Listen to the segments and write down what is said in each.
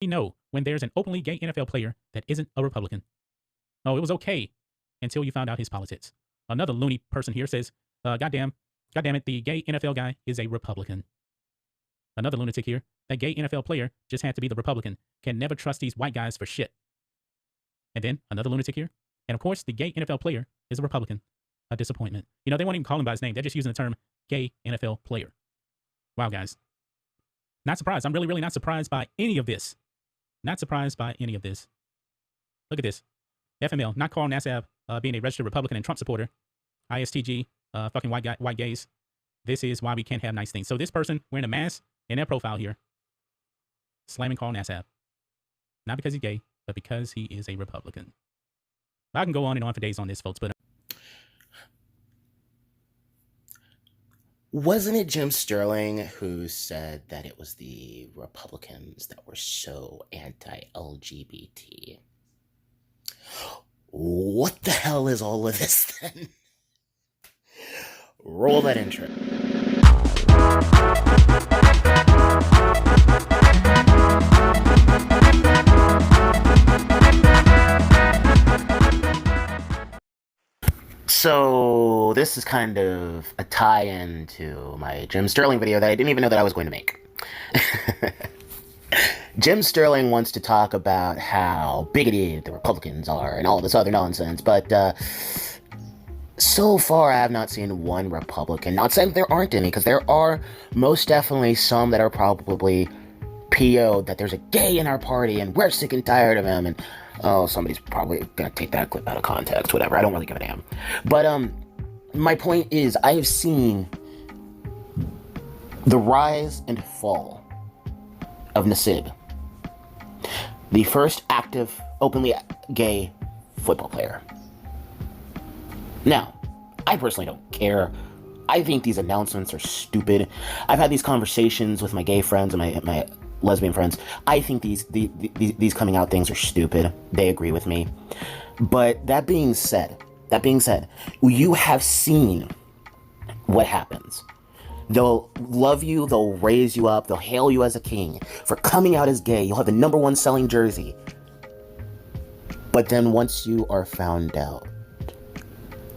know when there's an openly gay NFL player that isn't a Republican? Oh, it was okay until you found out his politics. Another loony person here says, goddamn it, the gay NFL guy is a Republican. Another lunatic here, that gay NFL player just had to be the Republican. Can never trust these white guys for shit. And then another lunatic here, and of course the gay NFL player is a Republican. A disappointment. You know, they won't even call him by his name. They're just using the term gay NFL player. Wow, guys. Not surprised. I'm really not surprised by any of this. Not surprised by any of this. Look at this. FML, not Carl Nassib being a registered Republican and Trump supporter. ISTG, fucking white gays. This is why we can't have nice things. So this person wearing a mask in their profile here, slamming Carl Nassib. Not because he's gay, but because he is a Republican. I can go on and on for days on this, folks, but wasn't it Jim Sterling who said that it was the Republicans that were so anti-LGBT? What the hell is all of this then? Roll that intro. So this is kind of a tie-in to my Jim Sterling video that I didn't even know that I was going to make. Jim Sterling wants to talk about how bigoted the Republicans are and all this other nonsense, but so far I have not seen one Republican. Not saying there aren't any, because there are most definitely some that are probably PO'd that there's a gay in our party and we're sick and tired of him, and oh, somebody's probably gonna take that clip out of context, whatever. I don't really give a damn. But my point is, I have seen the rise and fall of Nassib, the first active, openly gay football player. Now, I personally don't care. I think these announcements are stupid. I've had these conversations with my gay friends and my lesbian friends. I think these coming out things are stupid. They agree with me. But that being said, you have seen what happens. They'll love you, they'll raise you up, they'll hail you as a king for coming out as gay. You'll have the #1 selling jersey. But then once you are found out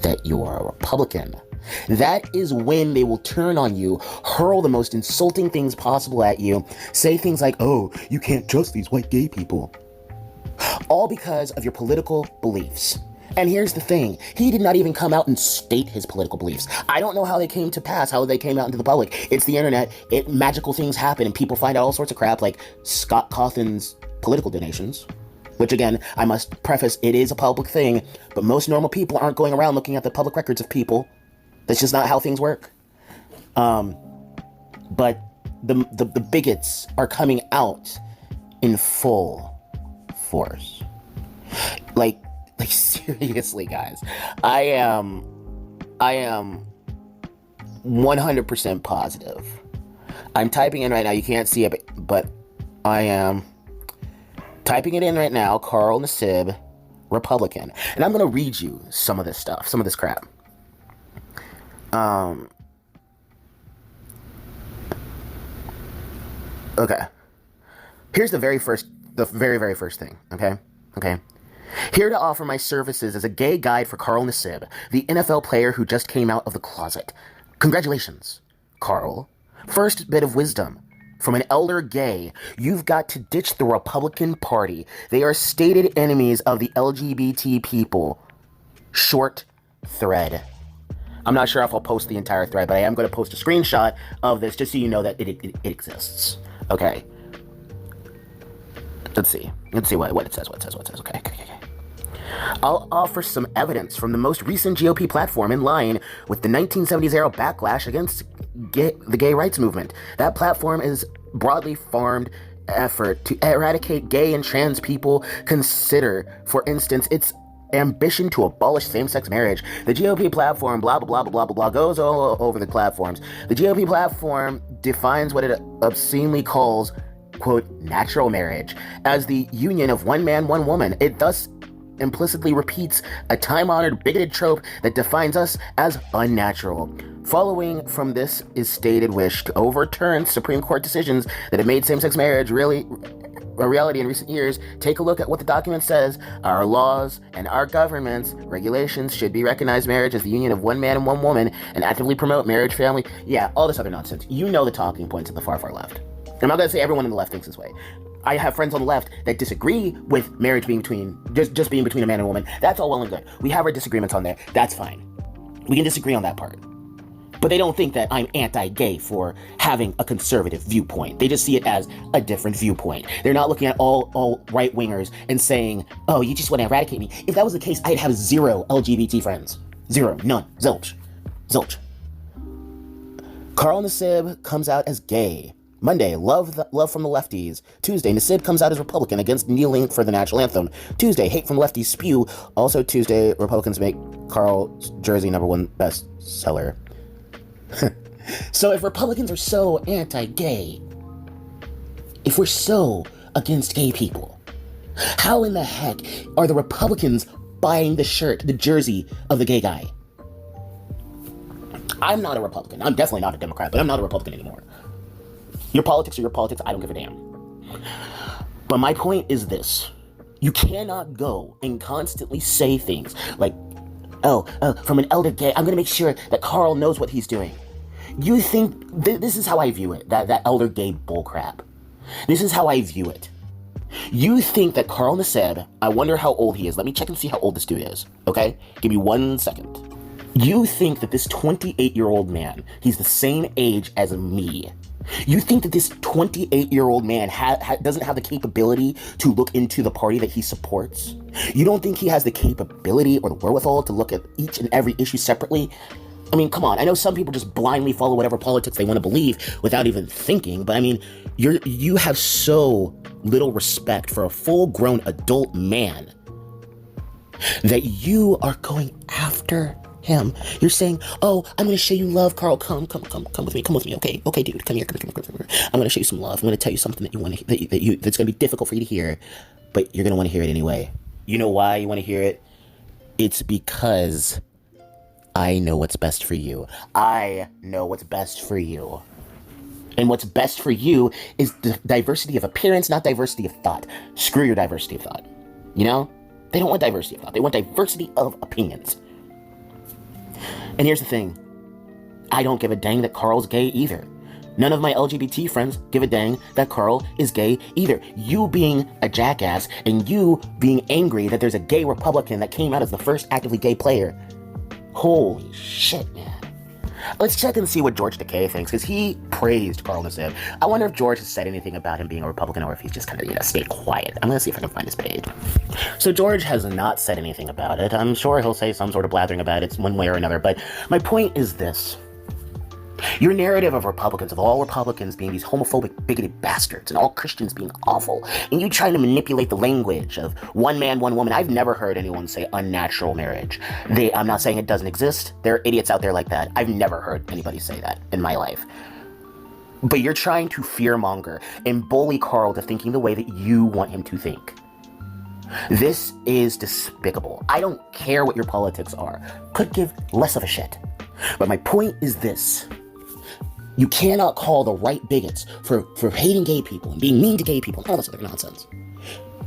that you are a Republican, that is when they will turn on you, hurl the most insulting things possible at you, say things like, oh, you can't trust these white gay people. All because of your political beliefs. And here's the thing, he did not even come out and state his political beliefs. I don't know how they came to pass, how they came out into the public. It's the internet, magical things happen, and people find out all sorts of crap, like Scott Cawthon's political donations. Which again, I must preface, it is a public thing, but most normal people aren't going around looking at the public records of people. That's just not how things work. But the bigots are coming out in full force. Like seriously, guys. I am 100% positive. I'm typing in right now. You can't see it, but I am typing it in right now. Carl Nassib, Republican. And I'm going to read you some of this stuff, some of this crap. Okay. Here's the very very first thing, okay? Here to offer my services as a gay guide for Carl Nassib, the NFL player who just came out of the closet. Congratulations, Carl. First bit of wisdom from an elder gay: you've got to ditch the Republican Party. They are stated enemies of the LGBT people. Short thread. I'm not sure if I'll post the entire thread, but I am going to post a screenshot of this just so you know that it exists. Okay. Let's see what it says. Okay. I'll offer some evidence from the most recent GOP platform in line with the 1970s era backlash against the gay rights movement. That platform is broadly farmed effort to eradicate gay and trans people. Consider, for instance, its ambition to abolish same-sex marriage. The GOP platform, blah, blah, blah, blah, blah, blah, goes all over the platforms. The GOP platform defines what it obscenely calls, quote, natural marriage as the union of one man, one woman. It thus implicitly repeats a time-honored bigoted trope that defines us as unnatural. Following from this is stated wish to overturn Supreme Court decisions that have made same-sex marriage a reality in recent years. Take a look at what the document says. Our laws and our government's regulations should be recognized marriage as the union of one man and one woman and actively promote marriage, family. Yeah, all this other nonsense. You know the talking points of the far, far left. I'm not going to say everyone on the left thinks this way. I have friends on the left that disagree with marriage being just being between a man and a woman. That's all well and good. We have our disagreements on there. That's fine. We can disagree on that part. But they don't think that I'm anti-gay for having a conservative viewpoint. They just see it as a different viewpoint. They're not looking at all right-wingers and saying, oh, you just want to eradicate me. If that was the case, I'd have 0 LGBT friends. 0. None. Zilch. Zilch. Carl Nassib comes out as gay. Monday, love from the lefties. Tuesday, Nassib comes out as Republican against kneeling for the national anthem. Tuesday, hate from lefties spew. Also Tuesday, Republicans make Carl's jersey #1 bestseller. So if Republicans are so anti-gay, if we're so against gay people, how in the heck are the Republicans buying the shirt, the jersey of the gay guy? I'm not a Republican. I'm definitely not a Democrat, but I'm not a Republican anymore. Your politics are your politics. I don't give a damn. But my point is this. You cannot go and constantly say things like, oh, from an elder gay, I'm going to make sure that Carl knows what he's doing. You think, this is how I view it, that elder gay bullcrap. This is how I view it. You think that Carl Nassib, I wonder how old he is. Let me check and see how old this dude is, okay? Give me 1 second. You think that this 28-year-old man, he's the same age as me. You think that this 28-year-old man doesn't have the capability to look into the party that he supports? You don't think he has the capability or the wherewithal to look at each and every issue separately? I mean, come on. I know some people just blindly follow whatever politics they want to believe without even thinking, but I mean, you have so little respect for a full-grown adult man that you are going after him. You're saying, oh, I'm going to show you love, Carl. Come with me. Okay, dude, come here. I'm going to show you some love. I'm going to tell you something that you want to, that's going to be difficult for you to hear, but you're going to want to hear it anyway. You know why you want to hear it? It's because I know what's best for you. I know what's best for you. And what's best for you is the diversity of appearance, not diversity of thought. Screw your diversity of thought. You know? They don't want diversity of thought. They want diversity of opinions. And here's the thing. I don't give a dang that Carl's gay either. None of my LGBT friends give a dang that Carl is gay either. You being a jackass and you being angry that there's a gay Republican that came out as the first actively gay player. Holy shit, man. Let's check and see what George Takei thinks, because he praised Carl Nassib. I wonder if George has said anything about him being a Republican or if he's just kind of, stayed quiet. I'm going to see if I can find his page. So George has not said anything about it. I'm sure he'll say some sort of blathering about it one way or another, but my point is this. Your narrative of Republicans, of all Republicans being these homophobic, bigoted bastards, and all Christians being awful, and you trying to manipulate the language of one man, one woman. I've never heard anyone say unnatural marriage. I'm not saying it doesn't exist. There are idiots out there like that. I've never heard anybody say that in my life. But you're trying to fearmonger and bully Carl to thinking the way that you want him to think. This is despicable. I don't care what your politics are. Could give less of a shit. But my point is this. You cannot call the right bigots for hating gay people and being mean to gay people and all this other nonsense.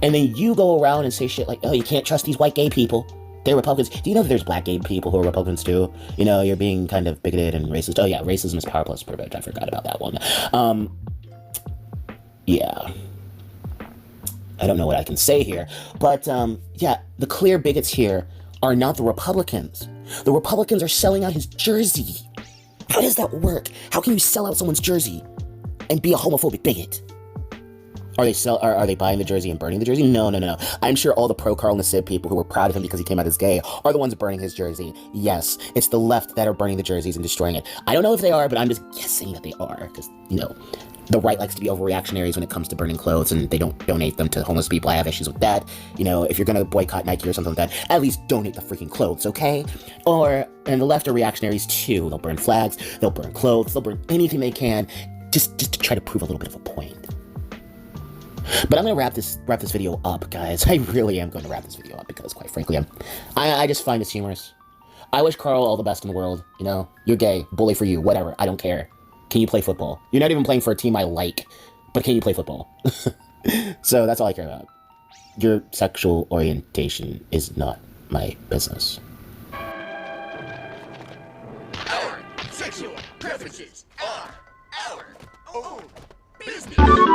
And then you go around and say shit like, oh, you can't trust these white gay people. They're Republicans. Do you know that there's black gay people who are Republicans too? You're being kind of bigoted and racist. Oh yeah, racism is power plus privilege. I forgot about that one. Yeah. I don't know what I can say here. But yeah, the clear bigots here are not the Republicans. The Republicans are selling out his jersey. How does that work? How can you sell out someone's jersey and be a homophobic bigot? Are they buying the jersey and burning the jersey? No. I'm sure all the pro-Carl Nassib people who were proud of him because he came out as gay are the ones burning his jersey. Yes, it's the left that are burning the jerseys and destroying it. I don't know if they are, but I'm just guessing that they are because, the right likes to be overreactionaries when it comes to burning clothes, and they don't donate them to homeless people. I have issues with that. If you're going to boycott Nike or something like that, at least donate the freaking clothes, okay? And the left are reactionaries too. They'll burn flags, they'll burn clothes, they'll burn anything they can just to try to prove a little bit of a point. But I'm going to wrap this video up, guys. I really am going to wrap this video up because, quite frankly, I just find this humorous. I wish Carl all the best in the world. You're gay, bully for you, whatever. I don't care. Can you play football? You're not even playing for a team I like, but can you play football? So that's all I care about. Your sexual orientation is not my business. Our sexual preferences are our own business.